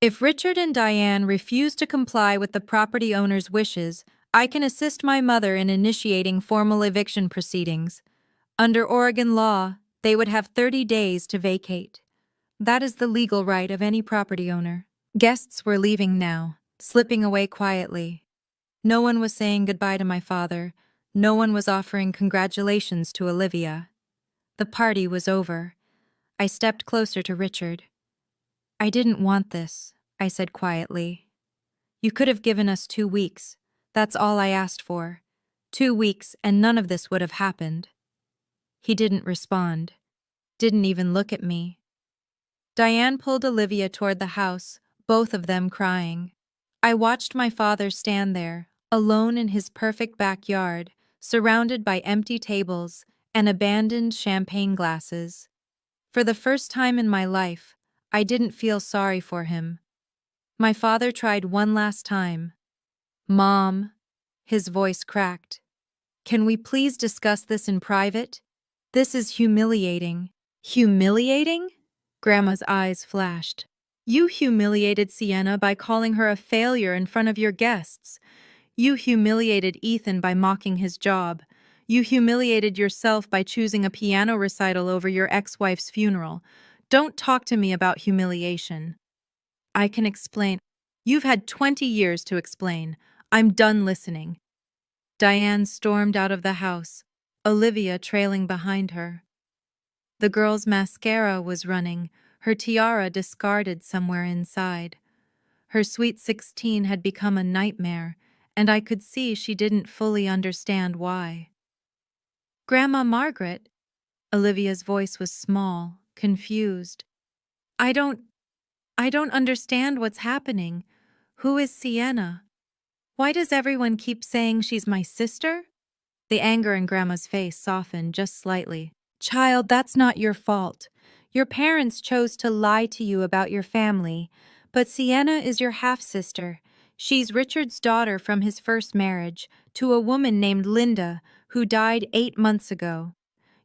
If Richard and Diane refuse to comply with the property owner's wishes, I can assist my mother in initiating formal eviction proceedings. Under Oregon law, they would have 30 days to vacate. That is the legal right of any property owner. Guests were leaving now, slipping away quietly. No one was saying goodbye to my father. No one was offering congratulations to Olivia. The party was over. I stepped closer to Richard. I didn't want this, I said quietly. You could have given us 2 weeks. That's all I asked for. 2 weeks, and none of this would have happened. He didn't respond. Didn't even look at me. Diane pulled Olivia toward the house, both of them crying. I watched my father stand there, alone in his perfect backyard, surrounded by empty tables and abandoned champagne glasses. For the first time in my life, I didn't feel sorry for him. My father tried one last time. Mom, his voice cracked. Can we please discuss this in private? This is humiliating. Humiliating? Grandma's eyes flashed. You humiliated Sienna by calling her a failure in front of your guests. You humiliated Ethan by mocking his job. You humiliated yourself by choosing a piano recital over your ex-wife's funeral. Don't talk to me about humiliation. I can explain. You've had 20 years to explain. I'm done listening. Diane stormed out of the house, Olivia trailing behind her. The girl's mascara was running, her tiara discarded somewhere inside. Her sweet 16 had become a nightmare, and I could see she didn't fully understand why. Grandma Margaret, Olivia's voice was small, confused. I don't understand what's happening. Who is Sienna? Why does everyone keep saying she's my sister? The anger in Grandma's face softened just slightly. Child, that's not your fault. Your parents chose to lie to you about your family, but Sienna is your half-sister. She's Richard's daughter from his first marriage, to a woman named Linda, who died 8 months ago.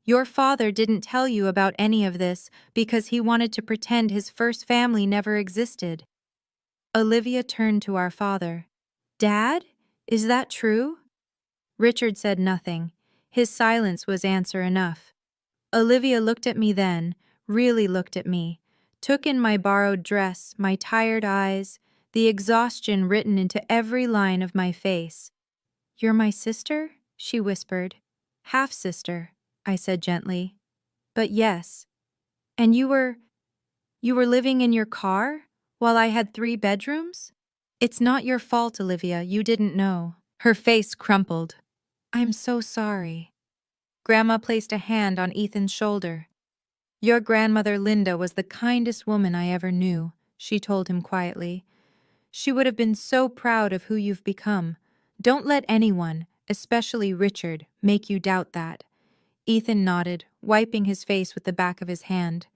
Your father didn't tell you about any of this because he wanted to pretend his first family never existed. Olivia turned to our father. Dad, is that true? Richard said nothing. His silence was answer enough. Olivia looked at me then, really looked at me, took in my borrowed dress, my tired eyes, the exhaustion written into every line of my face. "You're my sister?" she whispered. "Half-sister," I said gently. "But yes. And you were living in your car while I had 3 bedrooms?" "It's not your fault, Olivia, you didn't know." Her face crumpled. "I'm so sorry." Grandma placed a hand on Ethan's shoulder. "Your grandmother Linda was the kindest woman I ever knew," she told him quietly. "She would have been so proud of who you've become. Don't let anyone, especially Richard, make you doubt that." Ethan nodded, wiping his face with the back of his hand.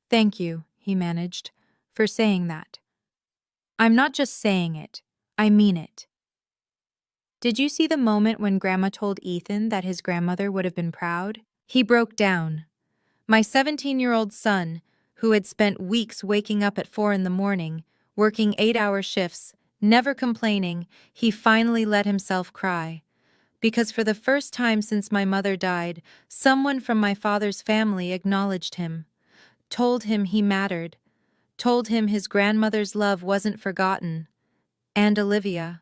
"Thank you," he managed, "for saying that. I'm not just saying it, I mean it." Did you see the moment when Grandma told Ethan that his grandmother would have been proud? He broke down. My 17-year-old son, who had spent weeks waking up at 4 in the morning, working 8-hour shifts, never complaining, he finally let himself cry. Because for the first time since my mother died, someone from my father's family acknowledged him, told him he mattered, told him his grandmother's love wasn't forgotten. And Olivia.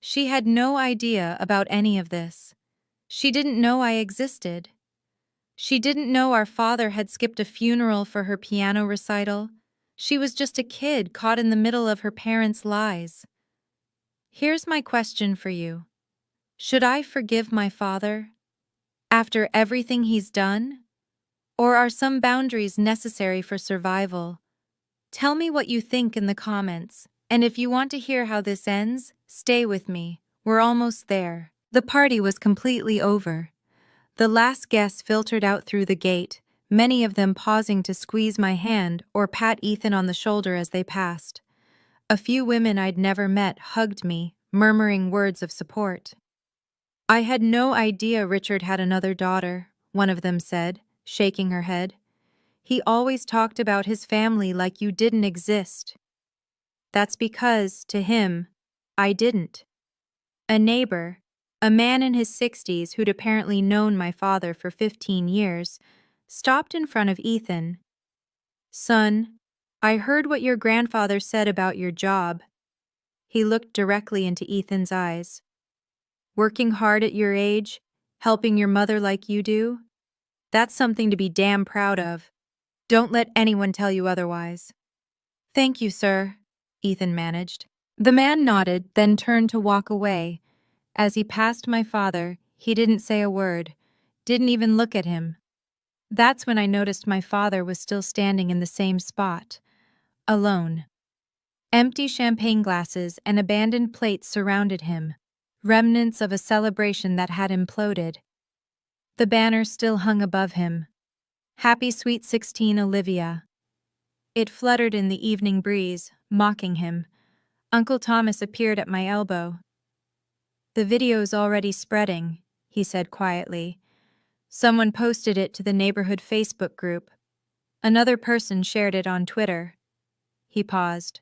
She had no idea about any of this. She didn't know I existed. She didn't know our father had skipped a funeral for her piano recital. She was just a kid caught in the middle of her parents' lies. Here's my question for you. Should I forgive my father after everything he's done? Or are some boundaries necessary for survival? Tell me what you think in the comments, and if you want to hear how this ends, stay with me. We're almost there. The party was completely over. The last guests filtered out through the gate, many of them pausing to squeeze my hand or pat Ethan on the shoulder as they passed. A few women I'd never met hugged me, murmuring words of support. "I had no idea Richard had another daughter," one of them said, shaking her head. "He always talked about his family like you didn't exist." "That's because, to him, I didn't." A neighbor, a man in his 60s who'd apparently known my father for 15 years, stopped in front of Ethan. "Son, I heard what your grandfather said about your job." He looked directly into Ethan's eyes. "Working hard at your age, helping your mother like you do? That's something to be damn proud of. Don't let anyone tell you otherwise." "Thank you, sir," Ethan managed. The man nodded, then turned to walk away. As he passed my father, he didn't say a word, didn't even look at him. That's when I noticed my father was still standing in the same spot, alone. Empty champagne glasses and abandoned plates surrounded him, remnants of a celebration that had imploded. The banner still hung above him. "Happy Sweet 16, Olivia." It fluttered in the evening breeze, mocking him. Uncle Thomas appeared at my elbow. "The video's already spreading," he said quietly. "Someone posted it to the neighborhood Facebook group. Another person shared it on Twitter." He paused.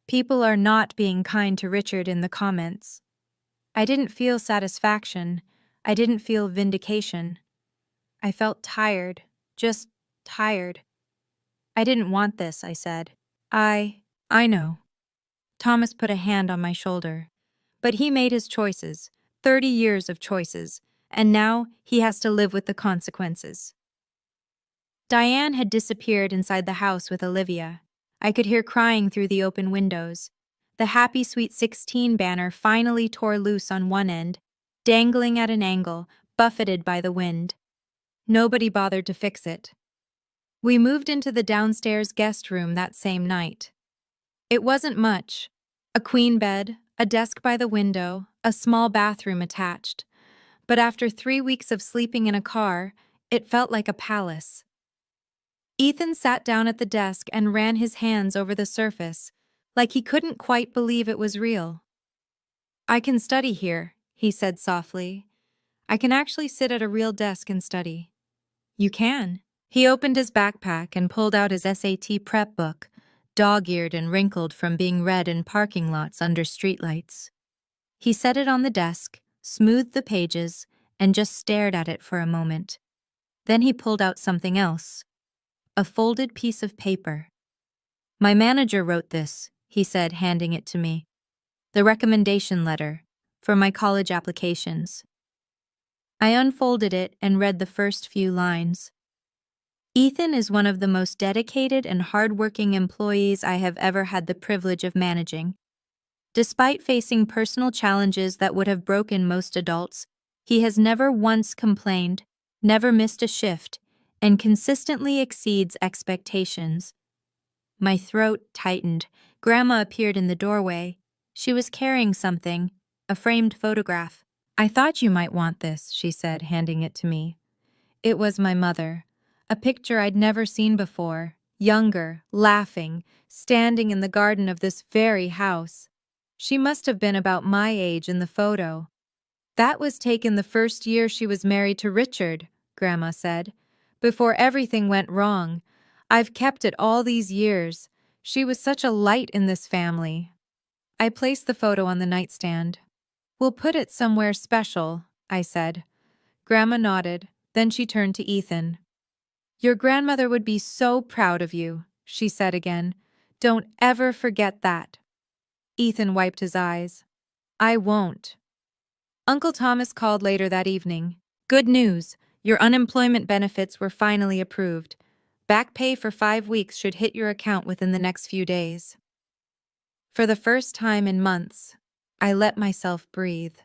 "People are not being kind to Richard in the comments." I didn't feel satisfaction. I didn't feel vindication. I felt tired, just tired. "I didn't want this," I said. I know." Thomas put a hand on my shoulder. "But he made his choices, 30 years of choices, and now he has to live with the consequences." Diane had disappeared inside the house with Olivia. I could hear crying through the open windows. The Happy Sweet 16 banner finally tore loose on one end, dangling at an angle, buffeted by the wind. Nobody bothered to fix it. We moved into the downstairs guest room that same night. It wasn't much. A queen bed, a desk by the window, a small bathroom attached. But after 3 weeks of sleeping in a car, it felt like a palace. Ethan sat down at the desk and ran his hands over the surface, like he couldn't quite believe it was real. "I can study here," he said softly. "I can actually sit at a real desk and study." "You can." He opened his backpack and pulled out his SAT prep book, dog-eared and wrinkled from being read in parking lots under streetlights. He set it on the desk, smoothed the pages, and just stared at it for a moment. Then he pulled out something else, a folded piece of paper. "My manager wrote this," he said, handing it to me. "The recommendation letter for my college applications." I unfolded it and read the first few lines. "Ethan is one of the most dedicated and hardworking employees I have ever had the privilege of managing. Despite facing personal challenges that would have broken most adults, he has never once complained, never missed a shift, and consistently exceeds expectations." My throat tightened. Grandma appeared in the doorway. She was carrying something, a framed photograph. "I thought you might want this," she said, handing it to me. It was my mother, a picture I'd never seen before, younger, laughing, standing in the garden of this very house. She must have been about my age in the photo. "That was taken the first year she was married to Richard," Grandma said, "before everything went wrong. I've kept it all these years. She was such a light in this family." I placed the photo on the nightstand. "We'll put it somewhere special," I said. Grandma nodded, then she turned to Ethan. "Your grandmother would be so proud of you," she said again. "Don't ever forget that." Ethan wiped his eyes. "I won't." Uncle Thomas called later that evening. "Good news, your unemployment benefits were finally approved. Back pay for 5 weeks should hit your account within the next few days." For the first time in months, I let myself breathe.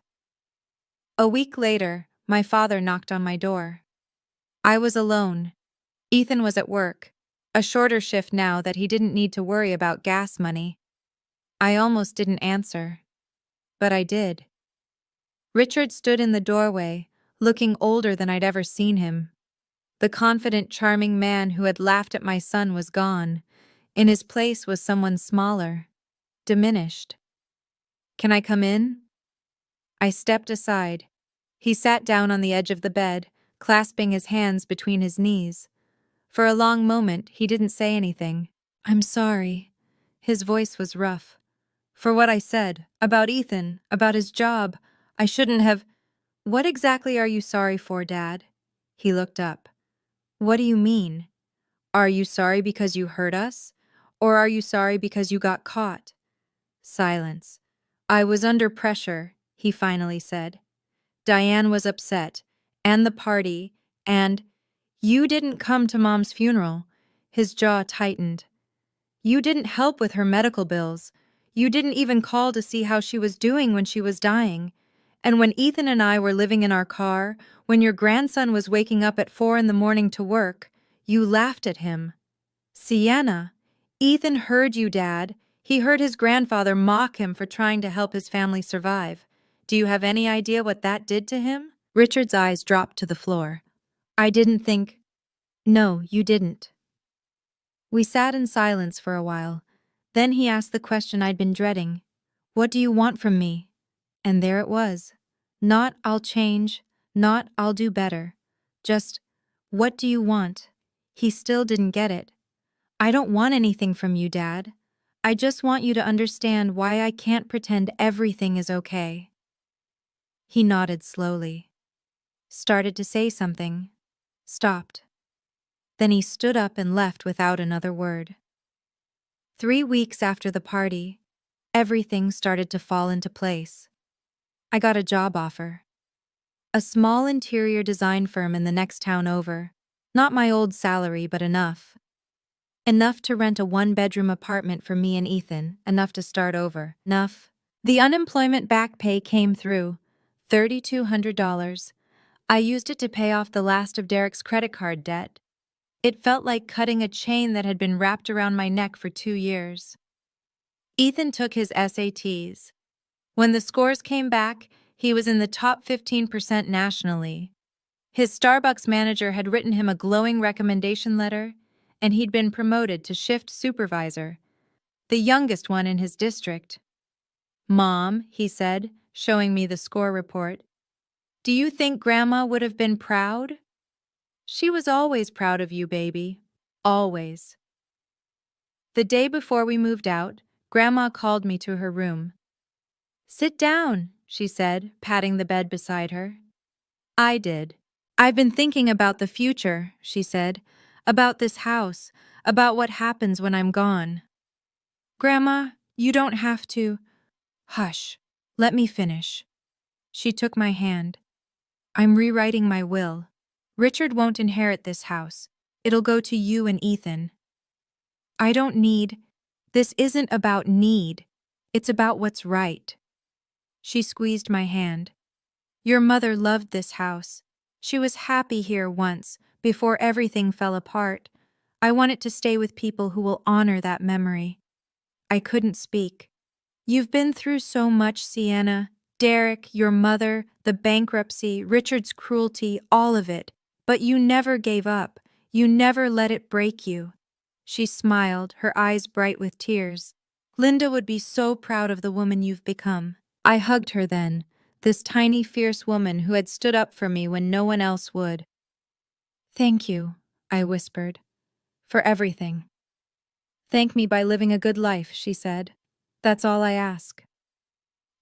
A week later, my father knocked on my door. I was alone. Ethan was at work, a shorter shift now that he didn't need to worry about gas money. I almost didn't answer, but I did. Richard stood in the doorway, looking older than I'd ever seen him. The confident, charming man who had laughed at my son was gone. In his place was someone smaller, diminished. "Can I come in?" I stepped aside. He sat down on the edge of the bed, clasping his hands between his knees. For a long moment, he didn't say anything. "I'm sorry." His voice was rough. "For what I said, about Ethan, about his job. I shouldn't have—" "What exactly are you sorry for, Dad?" He looked up. "What do you mean? Are you sorry because you hurt us? Or are you sorry because you got caught?" Silence. "I was under pressure," he finally said. "Diane was upset, and the party, and you didn't come to Mom's funeral." His jaw tightened. "You didn't help with her medical bills. You didn't even call to see how she was doing when she was dying. And when Ethan and I were living in our car, when your grandson was waking up at 4 in the morning to work, you laughed at him." "Sienna, Ethan heard you, Dad. He heard his grandfather mock him for trying to help his family survive. Do you have any idea what that did to him?" Richard's eyes dropped to the floor. "I didn't think—" "No, you didn't." We sat in silence for a while. Then he asked the question I'd been dreading. "What do you want from me?" And there it was. Not "I'll change," not "I'll do better." Just, "What do you want?" He still didn't get it. "I don't want anything from you, Dad. I just want you to understand why I can't pretend everything is okay." He nodded slowly. Started to say something. Stopped. Then he stood up and left without another word. 3 weeks after the party, everything started to fall into place. I got a job offer. A small interior design firm in the next town over. Not my old salary, but enough. Enough to rent a 1-bedroom apartment for me and Ethan, enough to start over. Enough. The unemployment back pay came through, $3,200. I used it to pay off the last of Derek's credit card debt. It felt like cutting a chain that had been wrapped around my neck for 2 years. Ethan took his SATs. When the scores came back, he was in the top 15% nationally. His Starbucks manager had written him a glowing recommendation letter, and he'd been promoted to shift supervisor, the youngest one in his district. "Mom," he said, showing me the score report, "do you think Grandma would have been proud?" "She was always proud of you, baby. Always." The day before we moved out, Grandma called me to her room. "Sit down," she said, patting the bed beside her. I did. I've been thinking about the future, she said. About this house. About what happens when I'm gone. Grandma, you don't have to. Hush. Let me finish. She took my hand. I'm rewriting my will. Richard won't inherit this house. It'll go to you and Ethan. I don't need. This isn't about need. It's about what's right. She squeezed my hand. Your mother loved this house. She was happy here once, before everything fell apart. I want it to stay with people who will honor that memory. I couldn't speak. You've been through so much, Sienna. Derek, your mother, the bankruptcy, Richard's cruelty, all of it. But you never gave up. You never let it break you. She smiled, her eyes bright with tears. Linda would be so proud of the woman you've become. I hugged her then, this tiny, fierce woman who had stood up for me when no one else would. Thank you, I whispered, for everything. Thank me by living a good life, she said. That's all I ask.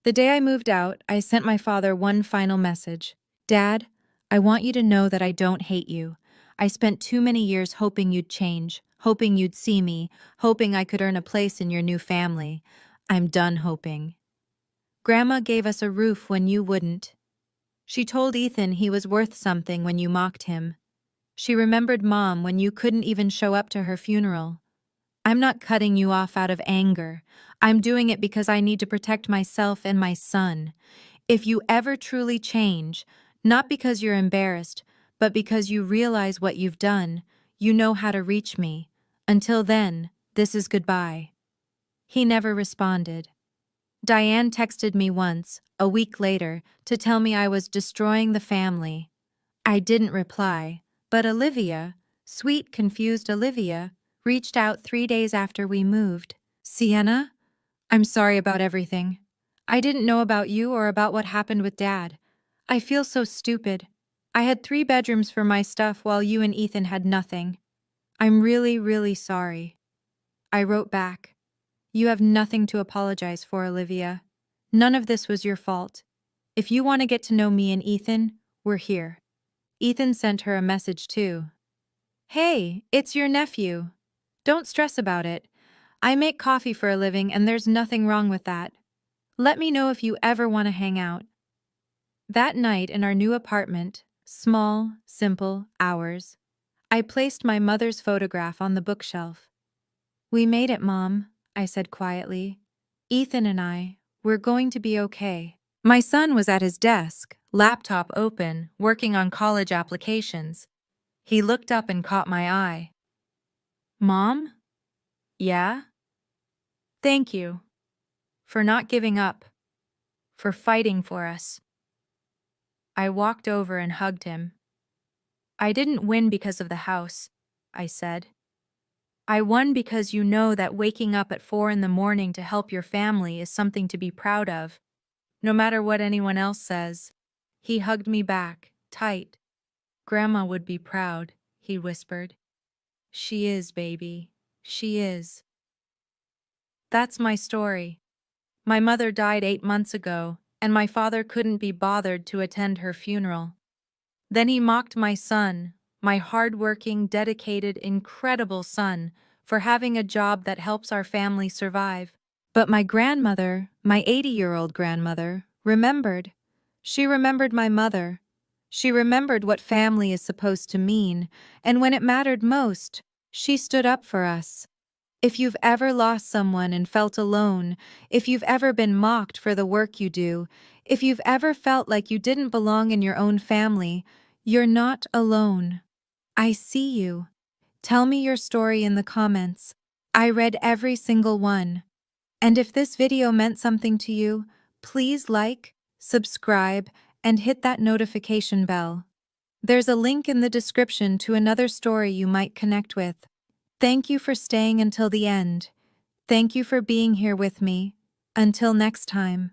The day I moved out, I sent my father one final message. Dad, I want you to know that I don't hate you. I spent too many years hoping you'd change, hoping you'd see me, hoping I could earn a place in your new family. I'm done hoping. Grandma gave us a roof when you wouldn't. She told Ethan he was worth something when you mocked him. She remembered Mom when you couldn't even show up to her funeral. I'm not cutting you off out of anger. I'm doing it because I need to protect myself and my son. If you ever truly change, not because you're embarrassed, but because you realize what you've done, you know how to reach me. Until then, this is goodbye. He never responded. Diane texted me once, a week later, to tell me I was destroying the family. I didn't reply, but Olivia, sweet, confused Olivia, reached out 3 days after we moved. Sienna, I'm sorry about everything. I didn't know about you or about what happened with Dad. I feel so stupid. I had 3 bedrooms for my stuff while you and Ethan had nothing. I'm really, really sorry. I wrote back. You have nothing to apologize for, Olivia. None of this was your fault. If you want to get to know me and Ethan, we're here. Ethan sent her a message too. Hey, it's your nephew. Don't stress about it. I make coffee for a living and there's nothing wrong with that. Let me know if you ever want to hang out. That night in our new apartment, small, simple, ours, I placed my mother's photograph on the bookshelf. We made it, Mom, I said quietly. Ethan and I, we're going to be okay. My son was at his desk, laptop open, working on college applications. He looked up and caught my eye. Mom? Yeah? Thank you. For not giving up. For fighting for us. I walked over and hugged him. I didn't win because of the house, I said. I won because you know that waking up at 4 in the morning to help your family is something to be proud of, no matter what anyone else says. He hugged me back, tight. Grandma would be proud, he whispered. She is, baby. She is. That's my story. My mother died 8 months ago, and my father couldn't be bothered to attend her funeral. Then he mocked my son, my hard-working, dedicated, incredible son, for having a job that helps our family survive. But my grandmother, my 80-year-old grandmother, remembered. She remembered my mother. She remembered what family is supposed to mean, and when it mattered most, she stood up for us. If you've ever lost someone and felt alone, if you've ever been mocked for the work you do, if you've ever felt like you didn't belong in your own family, you're not alone. I see you. Tell me your story in the comments. I read every single one. And if this video meant something to you, please like, subscribe, and hit that notification bell. There's a link in the description to another story you might connect with. Thank you for staying until the end. Thank you for being here with me. Until next time.